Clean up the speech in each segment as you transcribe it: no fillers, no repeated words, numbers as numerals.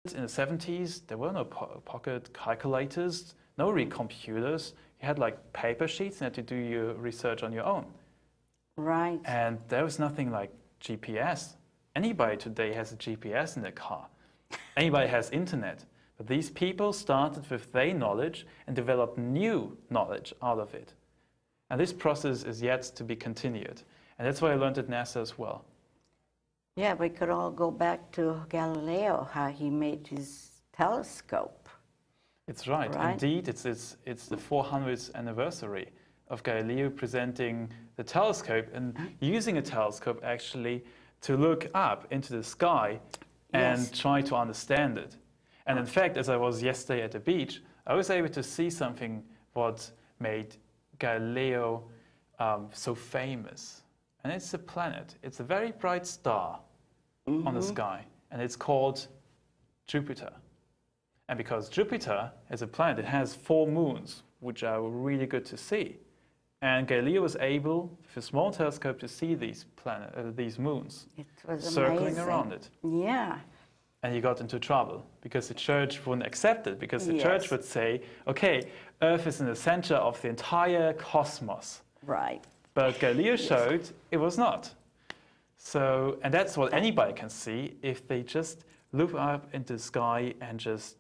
In the 70s, there were no pocket calculators, no real computers. You had like paper sheets and had to do your research on your own. Right. And there was nothing like GPS. Anybody today has a GPS in their car. Anybody has internet. But these people started with their knowledge and developed new knowledge out of it. And this process is yet to be continued. And that's what I learned at NASA as well. Yeah, we could all go back to Galileo, how he made his telescope. It's right. Indeed, it's the 400th anniversary of Galileo presenting the telescope and using a telescope actually to look up into the sky and try to understand it. And in fact, as I was yesterday at the beach, I was able to see something what made Galileo so famous. And it's a planet. It's a very bright star on the sky, and it's called Jupiter. And because Jupiter is a planet, it has 4 moons, which are really good to see. And Galileo was able, with a small telescope, to see these moons circling around it. Yeah. And he got into trouble because the church wouldn't accept it, because the church would say, okay, Earth is in the center of the entire cosmos. Right. But Galileo showed it was not. So, and that's what anybody can see if they just look up into the sky and just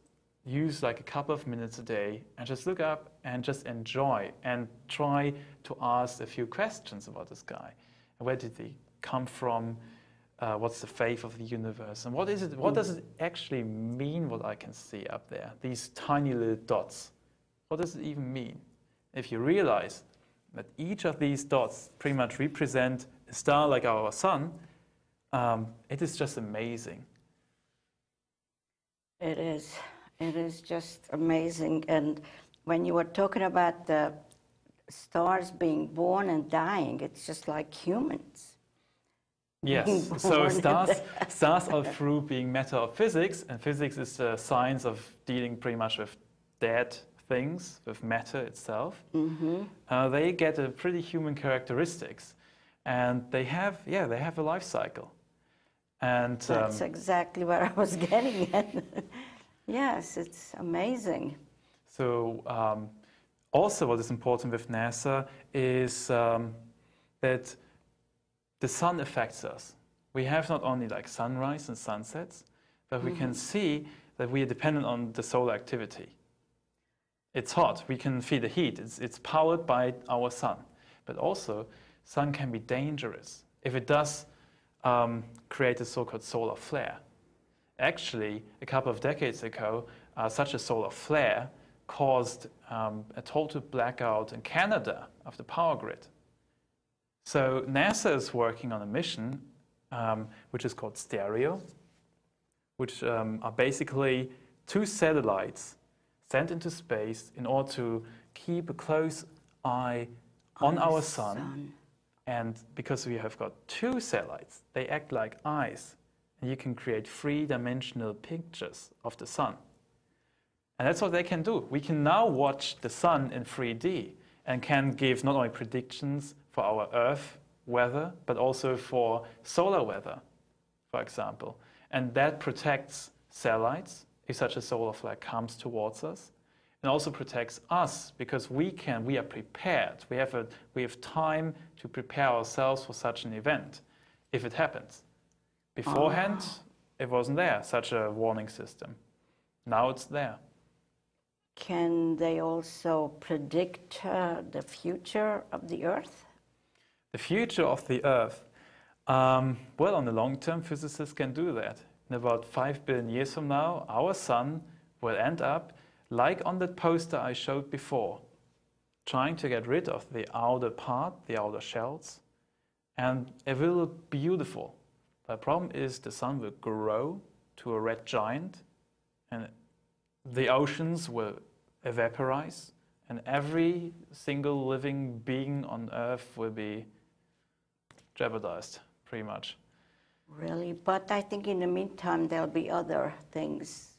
use like a couple of minutes a day and just look up and just enjoy and try to ask a few questions about the sky. Where did they come from? What's the faith of the universe? And what is it? What does it actually mean, what I can see up there? These tiny little dots. What does it even mean? If you realize that each of these dots pretty much represent a star like our sun, it is just amazing. It is. It is just amazing. And when you were talking about the stars being born and dying, it's just like humans. Yes, so stars are through being matter of physics, and physics is the science of dealing pretty much with dead things, with matter itself. They get a pretty human characteristics, and they have a life cycle. And that's exactly where I was getting at. Yes, it's amazing. So also what is important with NASA is that the sun affects us. We have not only like sunrise and sunsets, but we can see that we are dependent on the solar activity. It's hot, we can feel the heat, it's powered by our sun. But also, sun can be dangerous if it does create a so-called solar flare. Actually, a couple of decades ago, such a solar flare caused a total blackout in Canada of the power grid. So NASA is working on a mission which is called STEREO, which are basically 2 satellites sent into space in order to keep a close eye on our sun. And because we have got 2 satellites, they act like eyes. And you can create 3-dimensional pictures of the sun. And that's what they can do. We can now watch the sun in 3D and can give not only predictions for our Earth weather, but also for solar weather, for example. And that protects satellites if such a solar flare comes towards us, and also protects us because we are prepared. We have time to prepare ourselves for such an event if it happens. Beforehand, it wasn't there, such a warning system. Now it's there. Can they also predict the future of the Earth? The future of the Earth? Well, on the long term, physicists can do that. In about 5 billion years from now, our sun will end up like on that poster I showed before, trying to get rid of the outer part, the outer shells, and it will look beautiful. The problem is the sun will grow to a red giant, and the oceans will evaporize, and every single living being on Earth will be jeopardized, pretty much. Really? But I think in the meantime, there'll be other things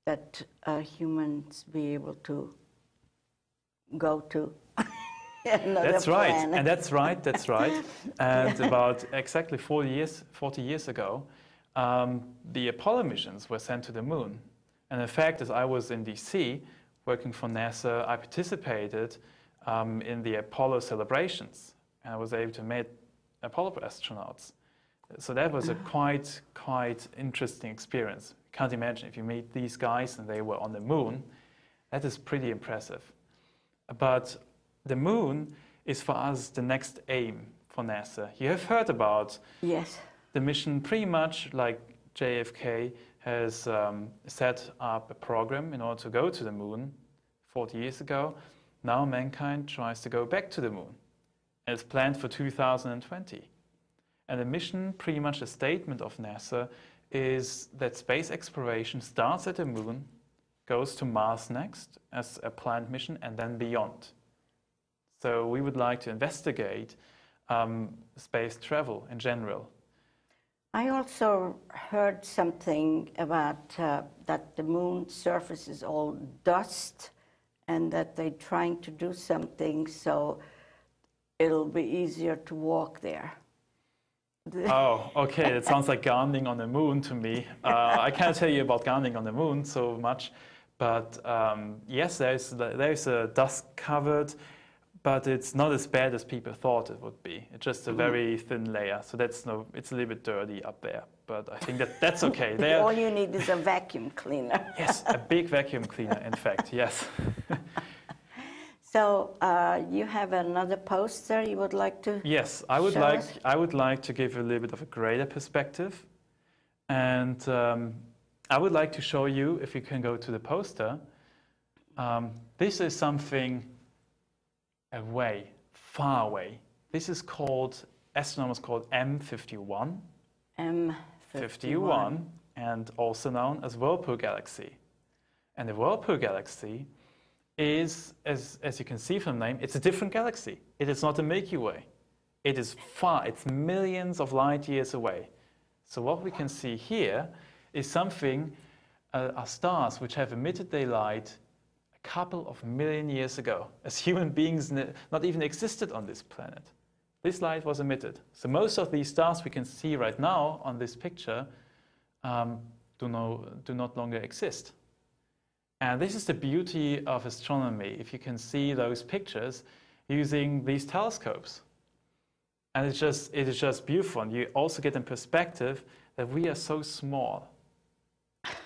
that humans be able to go to. That's right, and that's right. And about exactly 40 years ago, the Apollo missions were sent to the moon. And in fact, as I was in DC working for NASA, I participated in the Apollo celebrations, and I was able to meet Apollo astronauts. So that was a quite interesting experience. You can't imagine if you meet these guys and they were on the moon. That is pretty impressive. But the moon is for us the next aim for NASA. You have heard about the mission pretty much like JFK has set up a program in order to go to the moon 40 years ago. Now mankind tries to go back to the moon. And it's planned for 2020. And the mission, pretty much a statement of NASA, is that space exploration starts at the moon, goes to Mars next as a planned mission, and then beyond. So we would like to investigate space travel in general. I also heard something about that the moon surface is all dust and that they're trying to do something so it'll be easier to walk there. Oh, okay. It sounds like gardening on the moon to me. I can't tell you about gardening on the moon so much, but yes, there's a dust covered, but it's not as bad as people thought it would be. It's just a very thin layer, so it's a little bit dirty up there. But I think that's okay. All you need is a vacuum cleaner. Yes, a big vacuum cleaner, in fact. Yes. So you have another poster you would like to Yes, I would like to give you a little bit of a greater perspective. And I would like to show you, if you can go to the poster, this is something away, far away. This is called, astronomers call it M51. M51, and also known as Whirlpool Galaxy. And the Whirlpool Galaxy is, as you can see from the name, it's a different galaxy. It is not the Milky Way. It is far, it's millions of light years away. So what we can see here is something, are stars which have emitted their light a couple of million years ago, as human beings not even existed on this planet. This light was emitted. So most of these stars we can see right now on this picture do not longer exist. And this is the beauty of astronomy, if you can see those pictures using these telescopes. And it is just beautiful. And you also get in perspective that we are so small.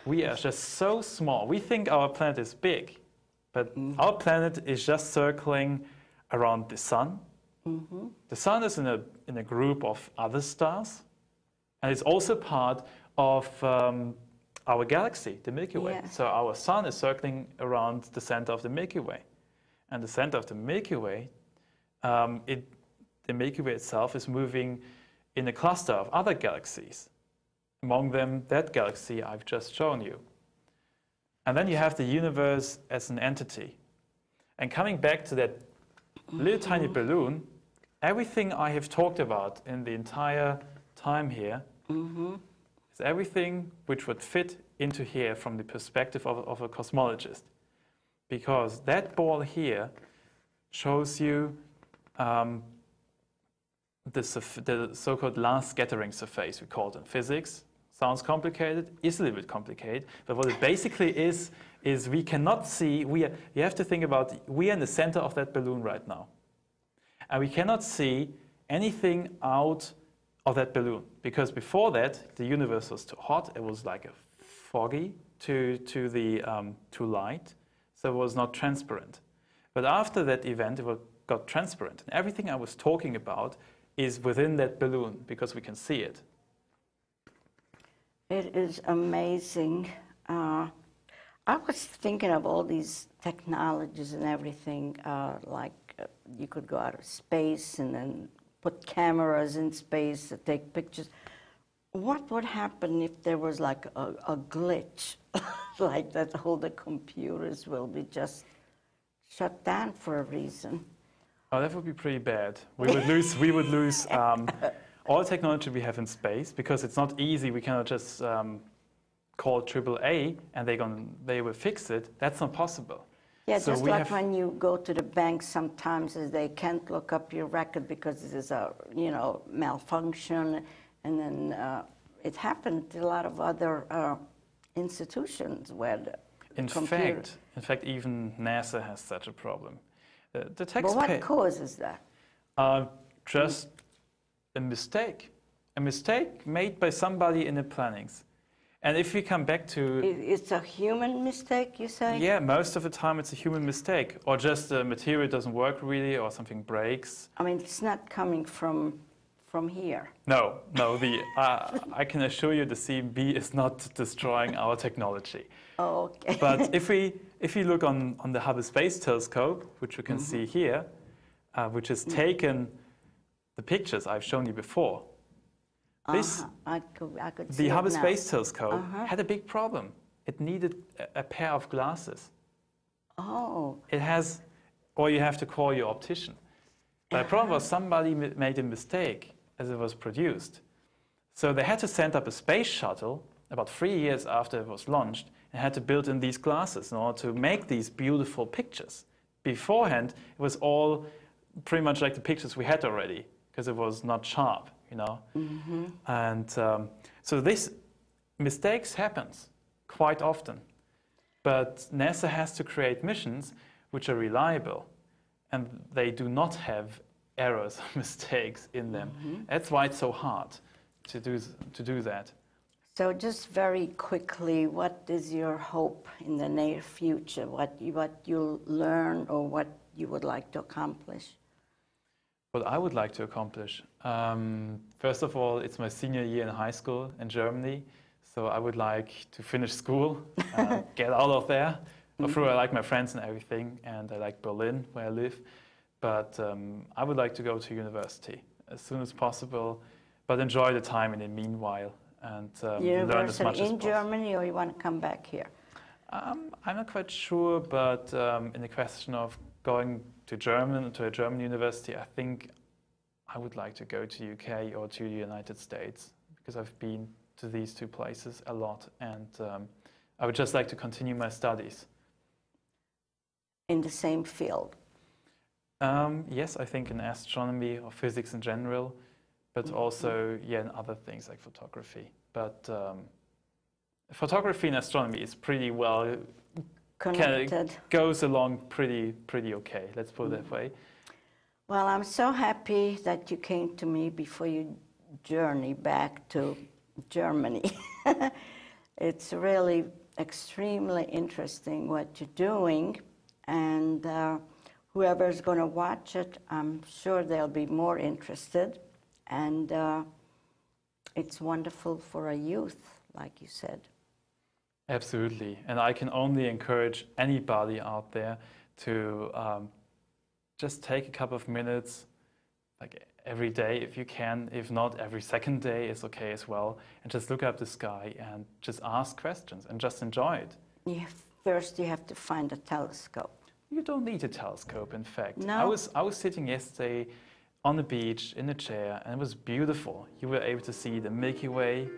We are just so small. We think our planet is big, but our planet is just circling around the sun. The sun is in a group of other stars, and it's also part of our galaxy, the Milky Way. So our sun is circling around the center of the Milky Way. And the center of the Milky Way, the Milky Way itself is moving in a cluster of other galaxies. Among them, that galaxy I've just shown you. And then you have the universe as an entity. And coming back to that little tiny balloon, everything I have talked about in the entire time here is everything which would fit into here from the perspective of a cosmologist. Because that ball here shows you the so-called last scattering surface, we call it in physics. Sounds complicated, is a little bit complicated, but what it basically is we cannot see, you have to think about, we are in the center of that balloon right now. And we cannot see anything out of that balloon, because before that, the universe was too hot, it was like a foggy to light, so it was not transparent. But after that event, it got transparent, and everything I was talking about is within that balloon, because we can see it. It is amazing. I was thinking of all these technologies and everything, like you could go out of space and then put cameras in space to take pictures. What would happen if there was like a glitch, like that all the computers will be just shut down for a reason? Oh, that would be pretty bad. We would lose all technology we have in space, because it's not easy. We cannot just call AAA and they will fix it. That's not possible. Yeah, so just like when you go to the bank, sometimes they can't look up your record because there's a malfunction, and then it happened to a lot of other institutions where the In fact, even NASA has such a problem. The But taxpayer. what causes that? Just a mistake made by somebody in the plannings. And if we come back to... It's a human mistake, you say? Yeah, most of the time it's a human mistake, or just the material doesn't work really, or something breaks. I mean, it's not coming from here. No, I can assure you the CMB is not destroying our technology. Oh, okay. But if we look on the Hubble Space Telescope, which you can see here, which has taken the pictures I've shown you before, I could see the it Hubble now. Space Telescope had a big problem. It needed a pair of glasses. Oh. It has, or you have to call your optician. But the problem was somebody made a mistake as it was produced. So they had to send up a space shuttle about 3 years after it was launched and had to build in these glasses in order to make these beautiful pictures. Beforehand, it was all pretty much like the pictures we had already because it was not sharp, you know. And so this mistakes happens quite often. But NASA has to create missions which are reliable, and they do not have errors or mistakes in them. That's why it's so hard to do that. So just very quickly, what is your hope in the near future? What you'll learn or what you would like to accomplish? What I would like to accomplish, first of all, it's my senior year in high school in Germany, so I would like to finish school, get out of there. Although I like my friends and everything, and I like Berlin, where I live, but I would like to go to university as soon as possible, but enjoy the time in the meanwhile and learn as much as possible. In Germany, or you want to come back here? I'm not quite sure, but in the question of going to a German university, I think I would like to go to UK or to the United States because I've been to these two places a lot, and I would just like to continue my studies. In the same field? Yes, I think in astronomy or physics in general, but also in other things like photography. But photography and astronomy is pretty well Connected. Goes along pretty okay. Let's put it that way. Well, I'm so happy that you came to me before you journey back to Germany. It's really extremely interesting what you're doing, and whoever's going to watch it, I'm sure they'll be more interested. And it's wonderful for a youth, like you said. Absolutely, and I can only encourage anybody out there to just take a couple of minutes, like every day if you can. If not, every second day is okay as well, and just look up the sky and just ask questions and just enjoy it. First, you have to find a telescope. You don't need a telescope, in fact. No? I was sitting yesterday on the beach in a chair, and it was beautiful. You were able to see the Milky Way.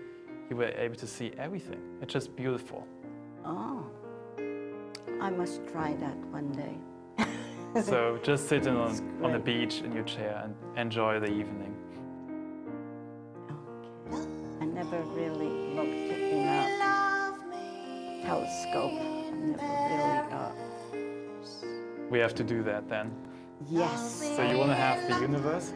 You were able to see everything. It's just beautiful. Oh, I must try that one day. So just sitting on the beach in your chair and enjoy the evening. Okay. I never really looked in a telescope. I never really. We have to do that then. Yes. So you want to have the universe?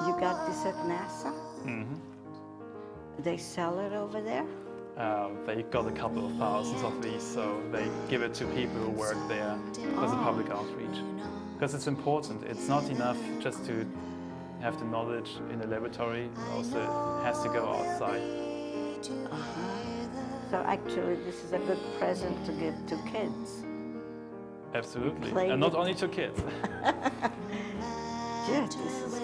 You got this at NASA? Mm-hmm. They sell it over there? They got a couple of thousands of these, so they give it to people who work there as a public outreach. Because it's important. It's not enough just to have the knowledge in the laboratory. It also has to go outside. So actually, this is a good present to give to kids. Absolutely. And not only to kids. Yes, this is